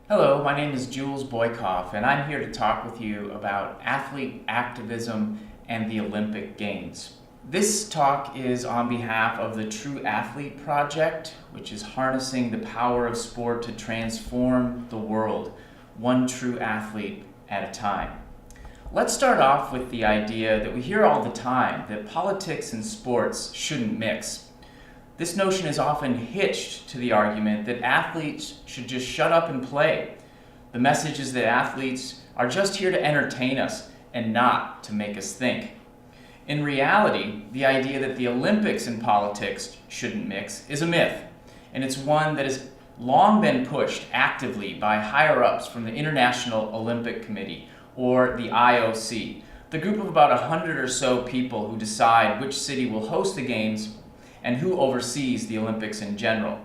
Hello, my name is Jules Boykoff, and I'm here to talk with you about athlete activism and the Olympic Games. This talk is on behalf of the True Athlete Project, which is harnessing the power of sport to transform the world, one true athlete at a time. Let's start off with the idea that we hear all the time that politics and sports shouldn't mix. This notion is often hitched to the argument that athletes should just shut up and play. The message is that athletes are just here to entertain us and not to make us think. In reality, the idea that the Olympics and politics shouldn't mix is a myth, and it's one that has long been pushed actively by higher-ups from the International Olympic Committee, or the IOC, the group of about 100 or so people who decide which city will host the Games and who oversees the Olympics in general.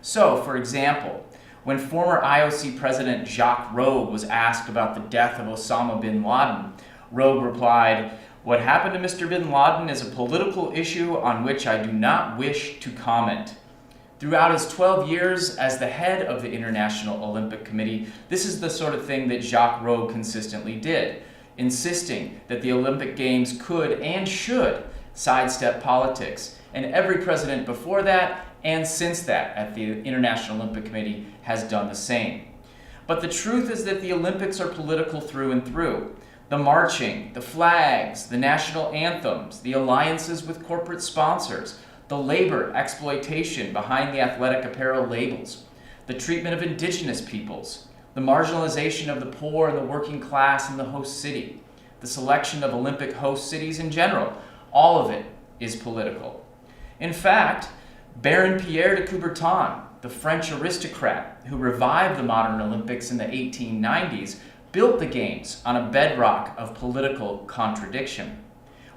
So, for example, when former IOC President Jacques Rogge was asked about the death of Osama bin Laden, Rogge replied, "What happened to Mr. bin Laden is a political issue on which I do not wish to comment." Throughout his 12 years as the head of the International Olympic Committee, this is the sort of thing that Jacques Rogge consistently did, insisting that the Olympic Games could and should sidestep politics. And every president before that and since that at the International Olympic Committee has done the same. But the truth is that the Olympics are political through and through. The marching, the flags, the national anthems, the alliances with corporate sponsors, the labor exploitation behind the athletic apparel labels, the treatment of indigenous peoples, the marginalization of the poor and the working class in the host city, the selection of Olympic host cities in general, all of it is political. In fact, Baron Pierre de Coubertin, the French aristocrat who revived the modern Olympics in the 1890s, built the Games on a bedrock of political contradiction.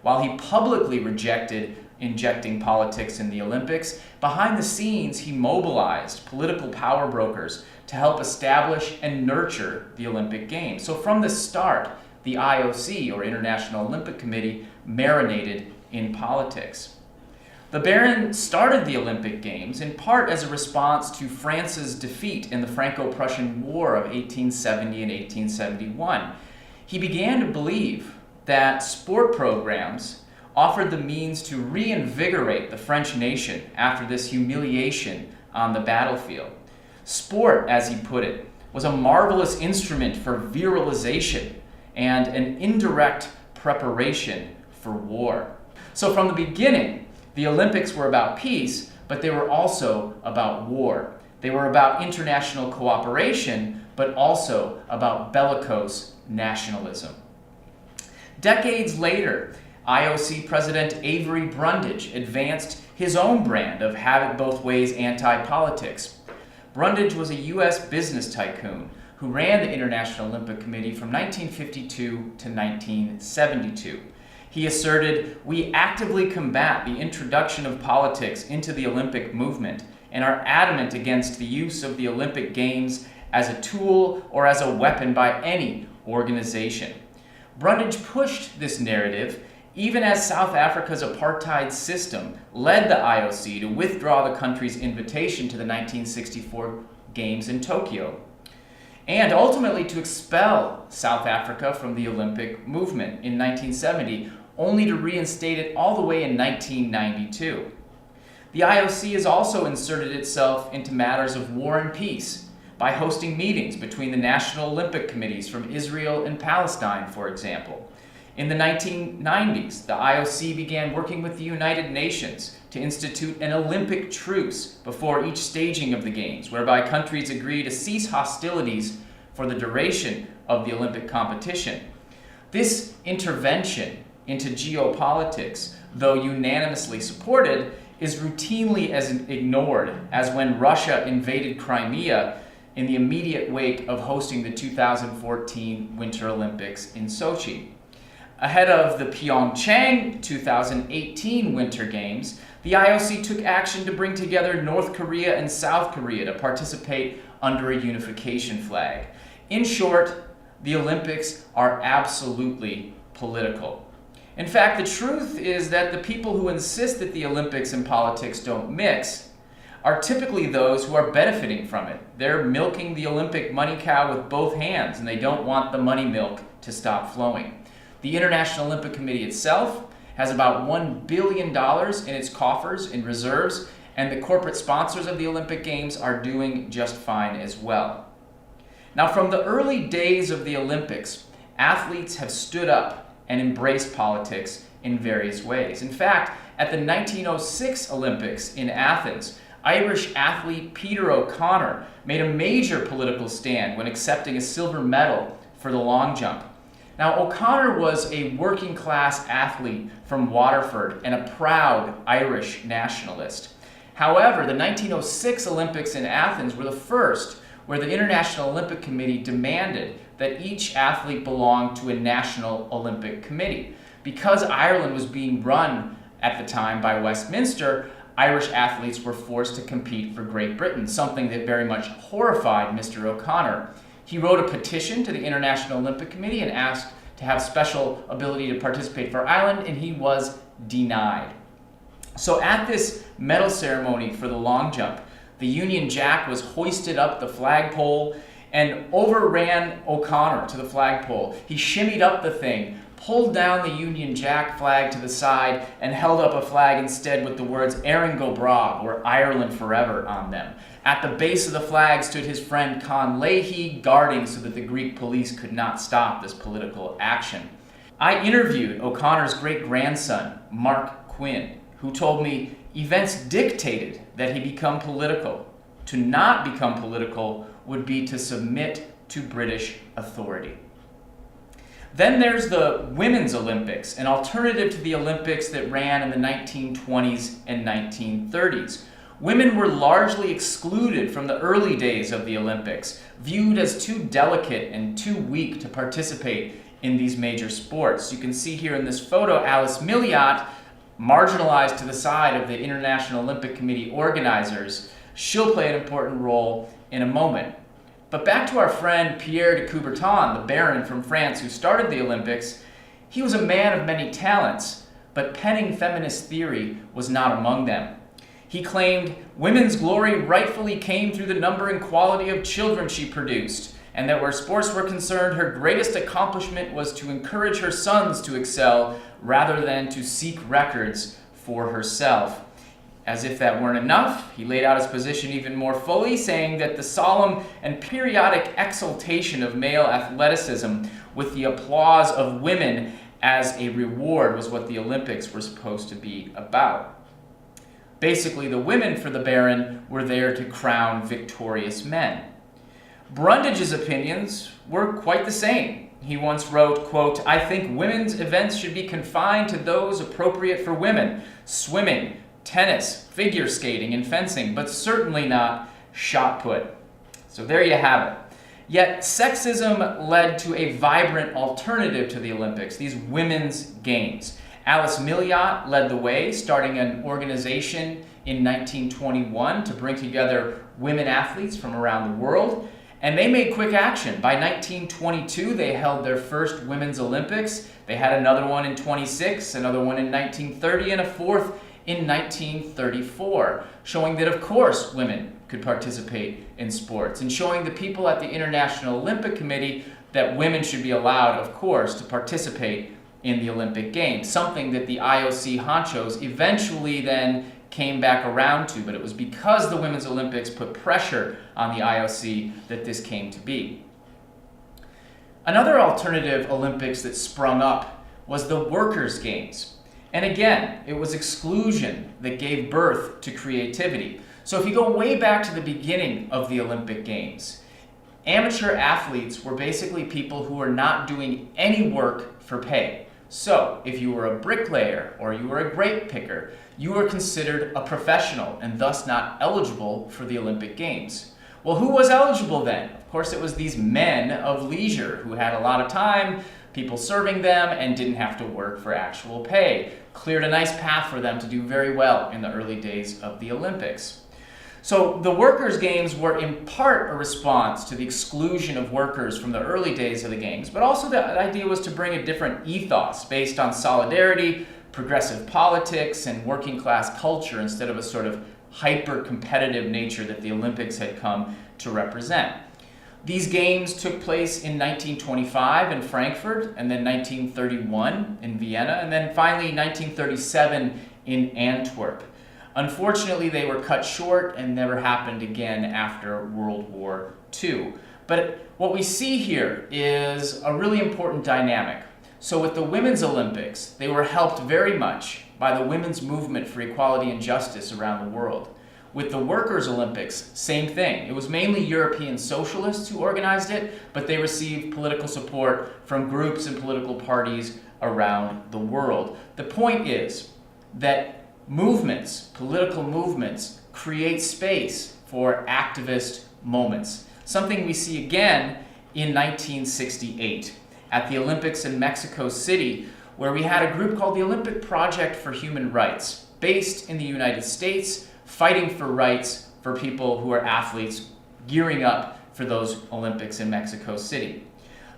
While he publicly rejected injecting politics in the Olympics, behind the scenes he mobilized political power brokers to help establish and nurture the Olympic Games. So from the start, the IOC, or International Olympic Committee, marinated in politics. The Baron started the Olympic Games in part as a response to France's defeat in the Franco-Prussian War of 1870 and 1871. He began to believe that sport programs offered the means to reinvigorate the French nation after this humiliation on the battlefield. Sport, as he put it, was a marvelous instrument for virilization and an indirect preparation for war. So from the beginning, the Olympics were about peace, but they were also about war. They were about international cooperation, but also about bellicose nationalism. Decades later, IOC President Avery Brundage advanced his own brand of have-it-both-ways anti-politics. Brundage was a U.S. business tycoon who ran the International Olympic Committee from 1952 to 1972. He asserted, "We actively combat the introduction of politics into the Olympic movement and are adamant against the use of the Olympic Games as a tool or as a weapon by any organization." Brundage pushed this narrative even as South Africa's apartheid system led the IOC to withdraw the country's invitation to the 1964 Games in Tokyo, and ultimately to expel South Africa from the Olympic movement in 1970, only to reinstate it all the way in 1992. The IOC has also inserted itself into matters of war and peace by hosting meetings between the National Olympic Committees from Israel and Palestine, for example. In the 1990s, the IOC began working with the United Nations to institute an Olympic truce before each staging of the Games, whereby countries agree to cease hostilities for the duration of the Olympic competition. This intervention into geopolitics, though unanimously supported, is routinely ignored, as when Russia invaded Crimea in the immediate wake of hosting the 2014 Winter Olympics in Sochi. Ahead of the Pyeongchang 2018 Winter Games, the IOC took action to bring together North Korea and South Korea to participate under a unification flag. In short, the Olympics are absolutely political. In fact, the truth is that the people who insist that the Olympics and politics don't mix are typically those who are benefiting from it. They're milking the Olympic money cow with both hands, and they don't want the money milk to stop flowing. The International Olympic Committee itself has about $1 billion in its coffers in reserves, and the corporate sponsors of the Olympic Games are doing just fine as well. Now, from the early days of the Olympics, athletes have stood up and embraced politics in various ways. In fact, at the 1906 Olympics in Athens, Irish athlete Peter O'Connor made a major political stand when accepting a silver medal for the long jump. Now, O'Connor was a working class athlete from Waterford and a proud Irish nationalist. However, the 1906 Olympics in Athens were the first where the International Olympic Committee demanded that each athlete belong to a National Olympic Committee. Because Ireland was being run at the time by Westminster, Irish athletes were forced to compete for Great Britain, something that very much horrified Mr. O'Connor. He wrote a petition to the International Olympic Committee and asked to have special ability to participate for Ireland, and he was denied. So at this medal ceremony for the long jump, the Union Jack was hoisted up the flagpole and overran O'Connor to the flagpole. He shimmied up the thing, pulled down the Union Jack flag to the side, and held up a flag instead with the words Erin go Bragh, or Ireland forever, on them. At the base of the flag stood his friend Con Leahy, guarding so that the Greek police could not stop this political action. I interviewed O'Connor's great-grandson, Mark Quinn, who told me events dictated that he become political. To not become political would be to submit to British authority. Then there's the Women's Olympics, an alternative to the Olympics that ran in the 1920s and 1930s. Women were largely excluded from the early days of the Olympics, viewed as too delicate and too weak to participate in these major sports. You can see here in this photo Alice Milliot, marginalized to the side of the International Olympic Committee organizers. She'll play an important role in a moment. But back to our friend Pierre de Coubertin, the Baron from France who started the Olympics. He was a man of many talents, but penning feminist theory was not among them. He claimed women's glory rightfully came through the number and quality of children she produced, and that where sports were concerned, her greatest accomplishment was to encourage her sons to excel rather than to seek records for herself. As if that weren't enough, he laid out his position even more fully, saying that the solemn and periodic exaltation of male athleticism with the applause of women as a reward was what the Olympics were supposed to be about. Basically, the women for the Baron were there to crown victorious men. Brundage's opinions were quite the same. He once wrote, quote, "I think women's events should be confined to those appropriate for women, swimming, tennis, figure skating, and fencing, but certainly not shot put." So there you have it. Yet sexism led to a vibrant alternative to the Olympics, these women's games. Alice Milliot led the way, starting an organization in 1921 to bring together women athletes from around the world. And they made quick action. By 1922, they held their first Women's Olympics. They had another one in 26, another one in 1930, and a fourth in 1934, showing that, of course, women could participate in sports, and showing the people at the International Olympic Committee that women should be allowed, of course, to participate in the Olympic Games, something that the IOC honchos eventually then came back around to, but it was because the Women's Olympics put pressure on the IOC that this came to be. Another alternative Olympics that sprung up was the Workers' Games. And again, it was exclusion that gave birth to creativity. So if you go way back to the beginning of the Olympic Games, amateur athletes were basically people who were not doing any work for pay. So if you were a bricklayer or you were a grape picker, you were considered a professional and thus not eligible for the Olympic Games. Well, who was eligible then? Of course, it was these men of leisure who had a lot of time, people serving them, and didn't have to work for actual pay. Cleared a nice path for them to do very well in the early days of the Olympics. So the Workers' Games were in part a response to the exclusion of workers from the early days of the Games, but also the idea was to bring a different ethos based on solidarity, progressive politics, and working class culture instead of a sort of hyper-competitive nature that the Olympics had come to represent. These games took place in 1925 in Frankfurt, and then 1931 in Vienna, and then finally 1937 in Antwerp. Unfortunately, they were cut short and never happened again after World War II. But what we see here is a really important dynamic. So with the Women's Olympics, they were helped very much by the women's movement for equality and justice around the world. With the Workers' Olympics, same thing. It was mainly European socialists who organized it, but they received political support from groups and political parties around the world. The point is that movements, political movements, create space for activist moments. Something we see again in 1968 at the Olympics in Mexico City, where we had a group called the Olympic Project for Human Rights, based in the United States, fighting for rights for people who are athletes, gearing up for those Olympics in Mexico City.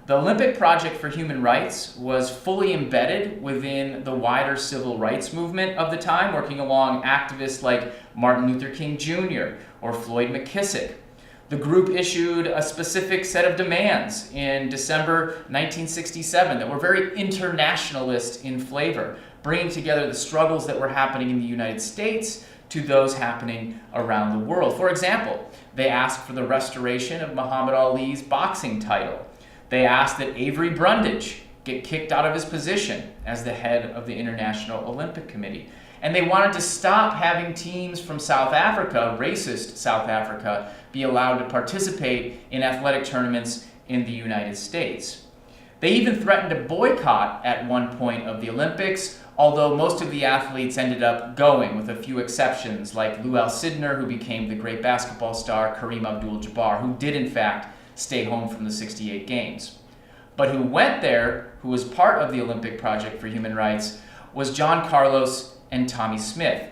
The Olympic Project for Human Rights was fully embedded within the wider civil rights movement of the time, working along activists like Martin Luther King Jr. or Floyd McKissick. The group issued a specific set of demands in December 1967 that were very internationalist in flavor, bringing together the struggles that were happening in the United States to those happening around the world. For example, they asked for the restoration of Muhammad Ali's boxing title. They asked that Avery Brundage get kicked out of his position as the head of the International Olympic Committee. And they wanted to stop having teams from South Africa, racist South Africa, be allowed to participate in athletic tournaments in the United States. They even threatened a boycott at one point of the Olympics, although most of the athletes ended up going, with a few exceptions, like Lou Alcindor, who became the great basketball star, Kareem Abdul-Jabbar, who did in fact stay home from the '68 games. But who went there, who was part of the Olympic Project for Human Rights, was John Carlos and Tommie Smith,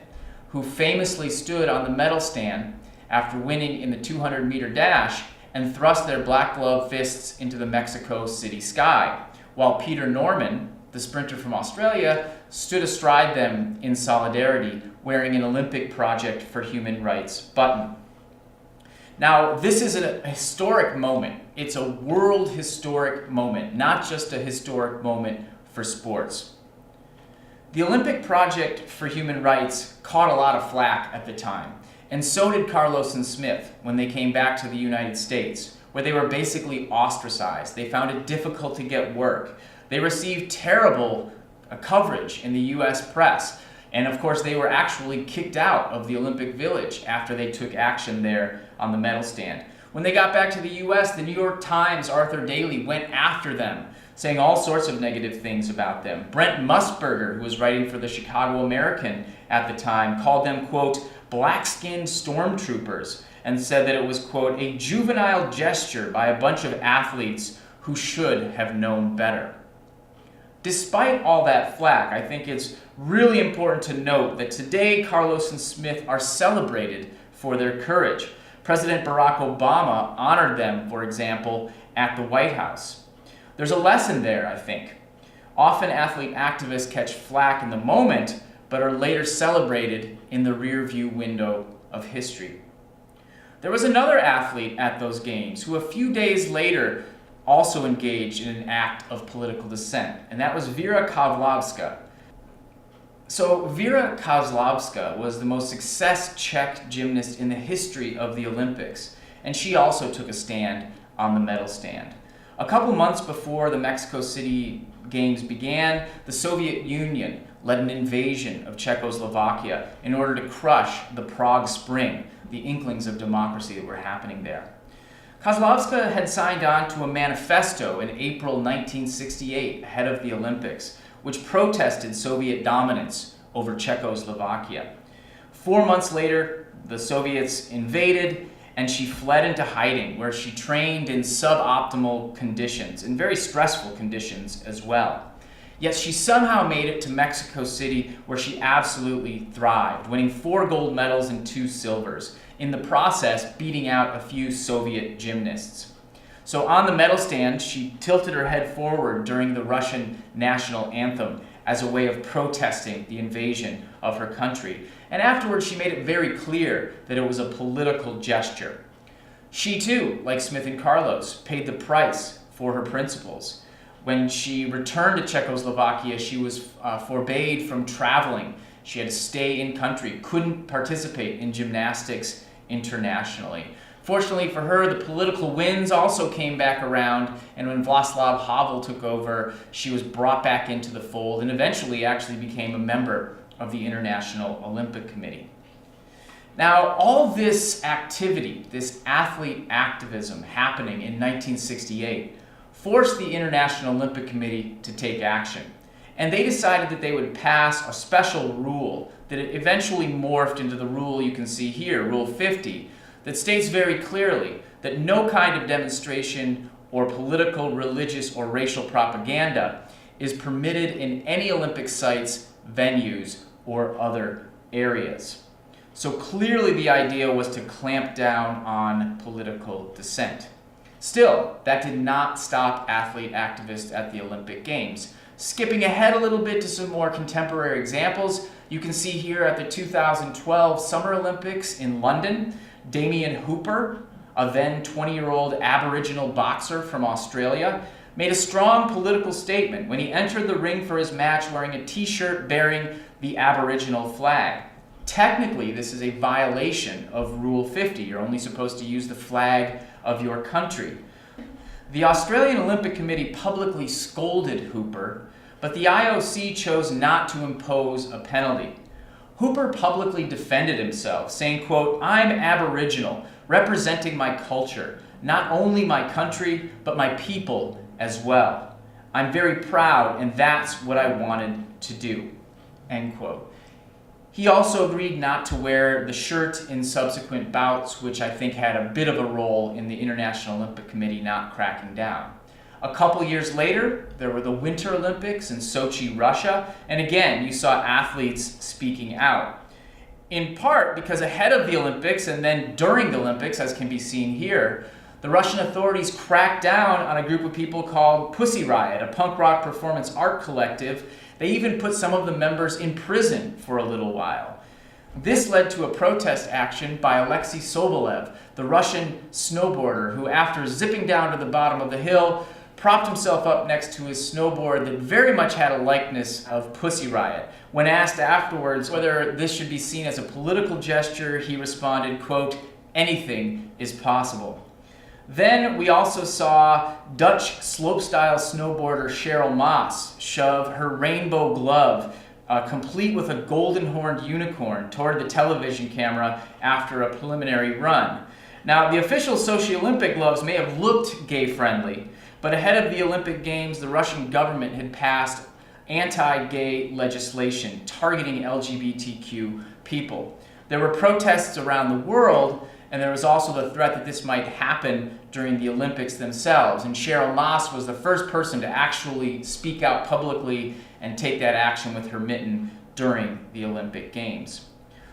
who famously stood on the medal stand after winning in the 200-meter dash and thrust their black glove fists into the Mexico City sky, while Peter Norman, the sprinter from Australia, stood astride them in solidarity, wearing an Olympic Project for Human Rights button. Now, this is a historic moment. It's a world historic moment, not just a historic moment for sports. The Olympic Project for Human Rights caught a lot of flack at the time, and so did Carlos and Smith when they came back to the United States, where they were basically ostracized. They found it difficult to get work. They received terrible coverage in the US press, and of course they were actually kicked out of the Olympic Village after they took action there on the medal stand. When they got back to the US, the New York Times' Arthur Daly went after them, saying all sorts of negative things about them. Brent Musburger, who was writing for the Chicago American at the time, called them, quote, black-skinned stormtroopers, and said that it was, quote, a juvenile gesture by a bunch of athletes who should have known better. Despite all that flack, I think it's really important to note that today Carlos and Smith are celebrated for their courage. President Barack Obama honored them, for example, at the White House. There's a lesson there, I think. Often athlete activists catch flack in the moment, but are later celebrated in the rearview window of history. There was another athlete at those games who a few days later also engaged in an act of political dissent, and that was Vera Kowalska. So Vera Kowalska was the most success Czech gymnast in the history of the Olympics, and she also took a stand on the medal stand. A couple months before the Mexico City Games began, the Soviet Union led an invasion of Czechoslovakia in order to crush the Prague Spring, the inklings of democracy that were happening there. Kozlovska had signed on to a manifesto in April 1968, ahead of the Olympics, which protested Soviet dominance over Czechoslovakia. 4 months later, the Soviets invaded, and she fled into hiding, where she trained in suboptimal conditions, in very stressful conditions as well. Yet she somehow made it to Mexico City, where she absolutely thrived, winning 4 gold medals and 2 silvers, in the process beating out a few Soviet gymnasts. So on the medal stand, she tilted her head forward during the Russian national anthem as a way of protesting the invasion of her country. And afterwards, she made it very clear that it was a political gesture. She too, like Smith and Carlos, paid the price for her principles. When she returned to Czechoslovakia, she was forbade from traveling. She had to stay in country, couldn't participate in gymnastics internationally. Fortunately for her, the political winds also came back around, and when Václav Havel took over, she was brought back into the fold and eventually actually became a member of the International Olympic Committee. Now, all this activity, this athlete activism happening in 1968, forced the International Olympic Committee to take action. And they decided that they would pass a special rule that eventually morphed into the rule you can see here, Rule 50, that states very clearly that no kind of demonstration or political, religious, or racial propaganda is permitted in any Olympic sites, venues, or other areas. So clearly the idea was to clamp down on political dissent. Still, that did not stop athlete activists at the Olympic Games. Skipping ahead a little bit to some more contemporary examples, you can see here at the 2012 Summer Olympics in London, Damien Hooper, a then 20-year-old Aboriginal boxer from Australia, made a strong political statement when he entered the ring for his match wearing a t-shirt bearing the Aboriginal flag. Technically, this is a violation of Rule 50. You're only supposed to use the flag of your country. The Australian Olympic Committee publicly scolded Hooper, but the IOC chose not to impose a penalty. Hooper publicly defended himself, saying, quote, "I'm Aboriginal, representing my culture, not only my country, but my people as well. I'm very proud, and that's what I wanted to do," end quote. He also agreed not to wear the shirt in subsequent bouts, which I think had a bit of a role in the International Olympic Committee not cracking down. A couple years later, there were the Winter Olympics in Sochi, Russia, and again, you saw athletes speaking out. In part because ahead of the Olympics and then during the Olympics, as can be seen here, the Russian authorities cracked down on a group of people called Pussy Riot, a punk rock performance art collective. They even put some of the members in prison for a little while. This led to a protest action by Alexei Sobolev, the Russian snowboarder who, after zipping down to the bottom of the hill, propped himself up next to his snowboard that very much had a likeness of Pussy Riot. When asked afterwards whether this should be seen as a political gesture, he responded, quote, "Anything is possible." Then we also saw Dutch slopestyle snowboarder Cheryl Maas shove her rainbow glove, complete with a golden horned unicorn, toward the television camera after a preliminary run. Now, the official Sochi Olympic gloves may have looked gay-friendly, but ahead of the Olympic Games, the Russian government had passed anti-gay legislation targeting LGBTQ people. There were protests around the world, and there was also the threat that this might happen during the Olympics themselves. And Cheryl Maas was the first person to actually speak out publicly and take that action with her mitten during the Olympic Games.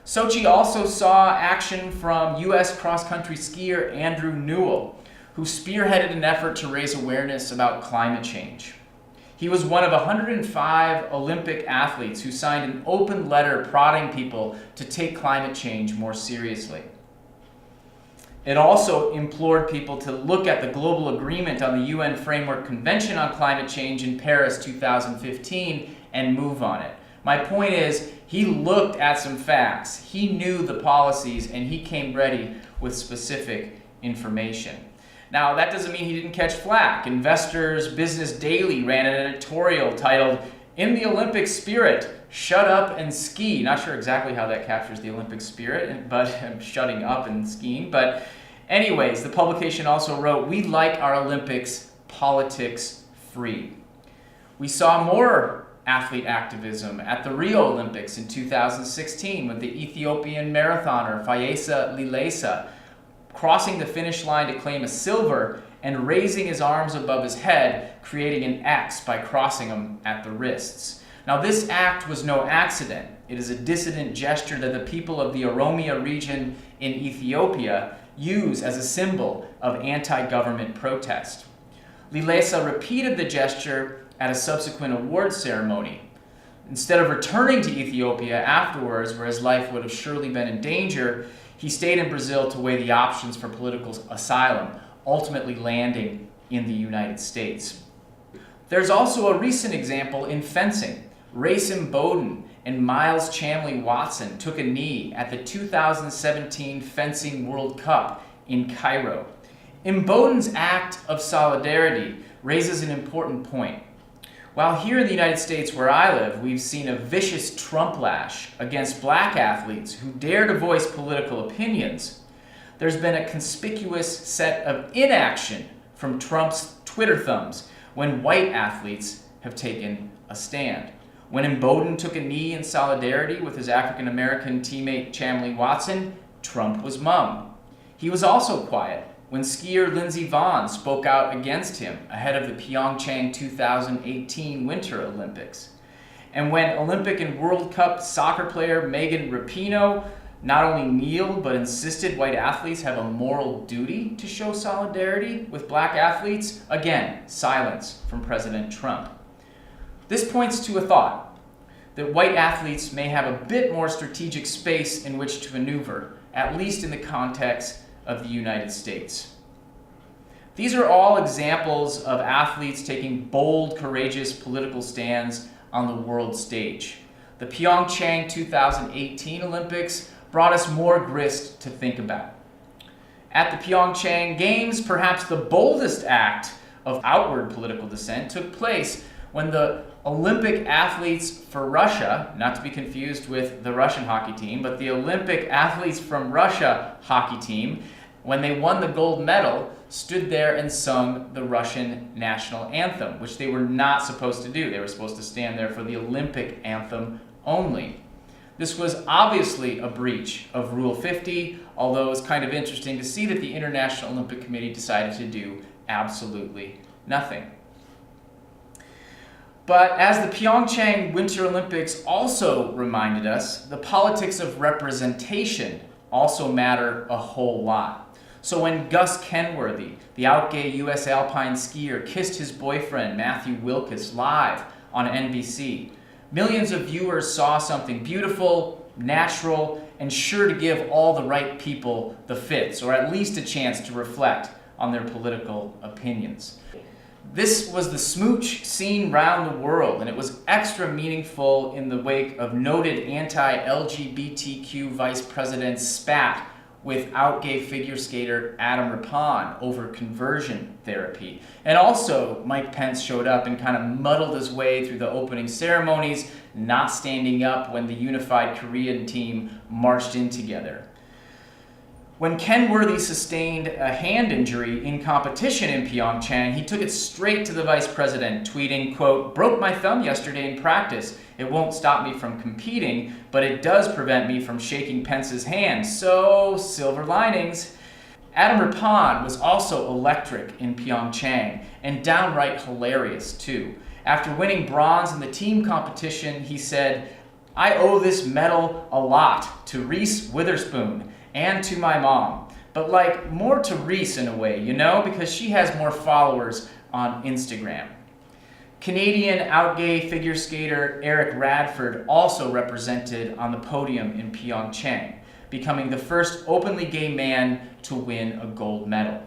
Sochi also saw action from U.S. cross-country skier Andrew Newell, who spearheaded an effort to raise awareness about climate change. He was one of 105 Olympic athletes who signed an open letter prodding people to take climate change more seriously. It also implored people to look at the global agreement on the UN Framework Convention on Climate Change in Paris 2015 and move on it. My point is, he looked at some facts, he knew the policies, and he came ready with specific information. Now, that doesn't mean he didn't catch flack. Investors Business Daily ran an editorial titled, "In the Olympic Spirit, Shut Up and Ski." Not sure exactly how that captures the Olympic spirit, but shutting up and skiing. But anyways, the publication also wrote, "We like our Olympics politics free." We saw more athlete activism at the Rio Olympics in 2016 with the Ethiopian marathoner Fayesa Lilesa crossing the finish line to claim a silver and raising his arms above his head, creating an X by crossing them at the wrists. Now, this act was no accident. It is a dissident gesture that the people of the Oromia region in Ethiopia use as a symbol of anti-government protest. Lilesa repeated the gesture at a subsequent award ceremony. Instead of returning to Ethiopia afterwards, where his life would have surely been in danger, he stayed in Brazil to weigh the options for political asylum, ultimately landing in the United States. There's also a recent example in fencing. Racing Bowden and Miles Chamley Watson took a knee at the 2017 Fencing World Cup in Cairo. Bowden's act of solidarity raises an important point. While here in the United States where I live, we've seen a vicious Trump lash against black athletes who dare to voice political opinions, there's been a conspicuous set of inaction from Trump's Twitter thumbs when white athletes have taken a stand. When Bowden took a knee in solidarity with his African-American teammate Chamley Watson, Trump was mum. He was also quiet when skier Lindsey Vonn spoke out against him ahead of the Pyeongchang 2018 Winter Olympics. And when Olympic and World Cup soccer player Megan Rapinoe not only kneeled but insisted white athletes have a moral duty to show solidarity with black athletes, again, silence from President Trump. This points to a thought that white athletes may have a bit more strategic space in which to maneuver, at least in the context of the United States. These are all examples of athletes taking bold, courageous political stands on the world stage. The Pyeongchang 2018 Olympics brought us more grist to think about. At the Pyeongchang Games, perhaps the boldest act of outward political dissent took place when the Olympic athletes for Russia, not to be confused with the Russian hockey team, but the Olympic athletes from Russia hockey team, when they won the gold medal, stood there and sung the Russian national anthem, which they were not supposed to do. They were supposed to stand there for the Olympic anthem only. This was obviously a breach of Rule 50, although it's kind of interesting to see that the International Olympic Committee decided to do absolutely nothing. But as the Pyeongchang Winter Olympics also reminded us, the politics of representation also matter a whole lot. So when Gus Kenworthy, the out-gay U.S. alpine skier, kissed his boyfriend Matthew Wilkes live on NBC, millions of viewers saw something beautiful, natural, and sure to give all the right people the fits, or at least a chance to reflect on their political opinions. This was the smooch seen round the world, and it was extra meaningful in the wake of noted anti-LGBTQ vice president spat with out-gay figure skater Adam Rippon over conversion therapy. And also, Mike Pence showed up and kind of muddled his way through the opening ceremonies, not standing up when the unified Korean team marched in together. When Kenworthy sustained a hand injury in competition in Pyeongchang, he took it straight to the vice president, tweeting, quote, "Broke my thumb yesterday in practice. It won't stop me from competing, but it does prevent me from shaking Pence's hand. So, silver linings." Adam Rippon was also electric in Pyeongchang and downright hilarious too. After winning bronze in the team competition, he said, "I owe this medal a lot to Reese Witherspoon and to my mom, but like more to Reese in a way, you know, because she has more followers on Instagram." Canadian out-gay figure skater Eric Radford also represented on the podium in Pyeongchang, becoming the first openly gay man to win a gold medal.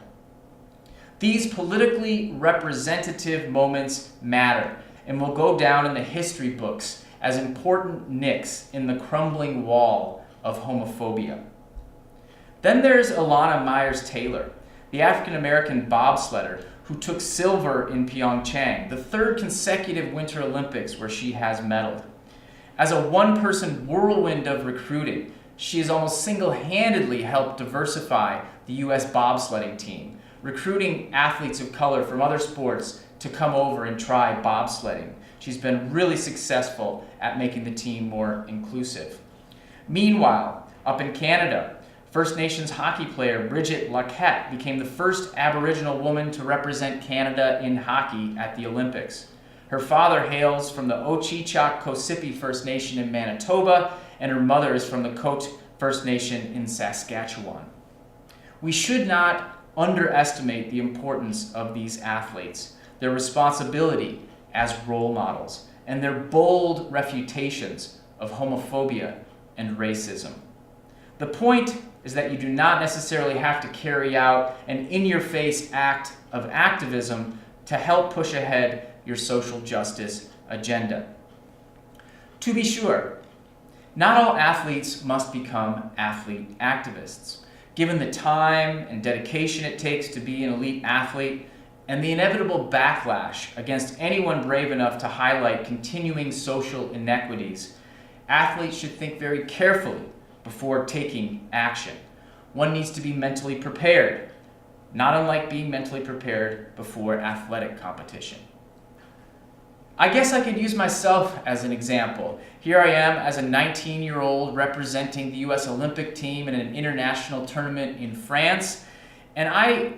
These politically representative moments matter and will go down in the history books as important nicks in the crumbling wall of homophobia. Then there's Alana Myers Taylor, the African-American bobsledder who took silver in Pyeongchang, the third consecutive Winter Olympics where she has medaled. As a one-person whirlwind of recruiting, she has almost single-handedly helped diversify the U.S. bobsledding team, recruiting athletes of color from other sports to come over and try bobsledding. She's been really successful at making the team more inclusive. Meanwhile, up in Canada, First Nations hockey player Bridget Laquette became the first Aboriginal woman to represent Canada in hockey at the Olympics. Her father hails from the Ochichak-Kosippi First Nation in Manitoba, and her mother is from the Cote First Nation in Saskatchewan. We should not underestimate the importance of these athletes, their responsibility as role models, and their bold refutations of homophobia and racism. The point is that you do not necessarily have to carry out an in-your-face act of activism to help push ahead your social justice agenda. To be sure, not all athletes must become athlete activists. Given the time and dedication it takes to be an elite athlete, and the inevitable backlash against anyone brave enough to highlight continuing social inequities, athletes should think very carefully before taking action. One needs to be mentally prepared, not unlike being mentally prepared before athletic competition. I guess I could use myself as an example. Here I am as a 19-year-old representing the US Olympic team in an international tournament in France, and I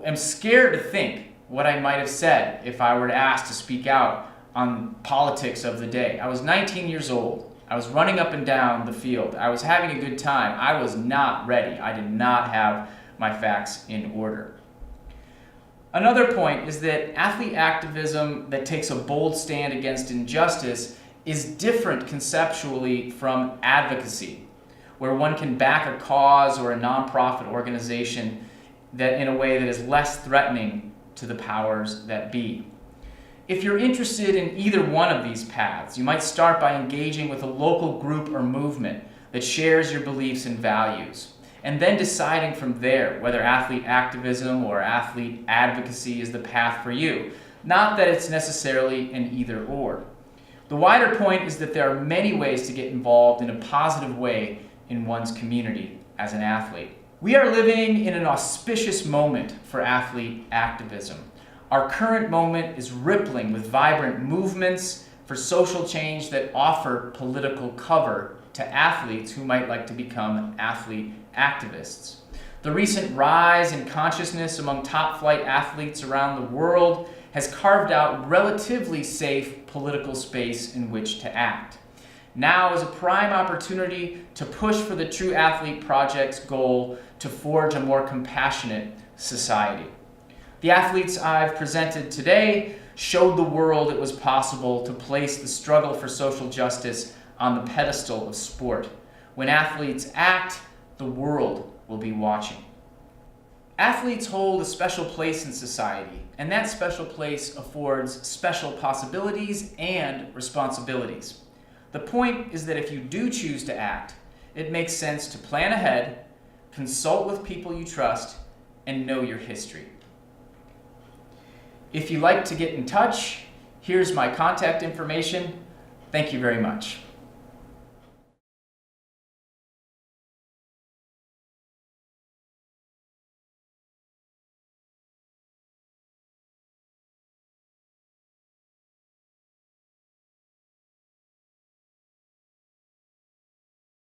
am scared to think what I might have said if I were asked to speak out on politics of the day. I was 19 years old. I was running up and down the field. I was having a good time. I was not ready. I did not have my facts in order. Another point is that athlete activism that takes a bold stand against injustice is different conceptually from advocacy, where one can back a cause or a nonprofit organization that in a way that is less threatening to the powers that be. If you're interested in either one of these paths, you might start by engaging with a local group or movement that shares your beliefs and values, and then deciding from there whether athlete activism or athlete advocacy is the path for you. Not that it's necessarily an either or. The wider point is that there are many ways to get involved in a positive way in one's community as an athlete. We are living in an auspicious moment for athlete activism. Our current moment is rippling with vibrant movements for social change that offer political cover to athletes who might like to become athlete activists. The recent rise in consciousness among top-flight athletes around the world has carved out relatively safe political space in which to act. Now is a prime opportunity to push for the True Athlete Project's goal to forge a more compassionate society. The athletes I've presented today showed the world it was possible to place the struggle for social justice on the pedestal of sport. When athletes act, the world will be watching. Athletes hold a special place in society, and that special place affords special possibilities and responsibilities. The point is that if you do choose to act, it makes sense to plan ahead, consult with people you trust, and know your history. If you'd like to get in touch, here's my contact information. Thank you very much.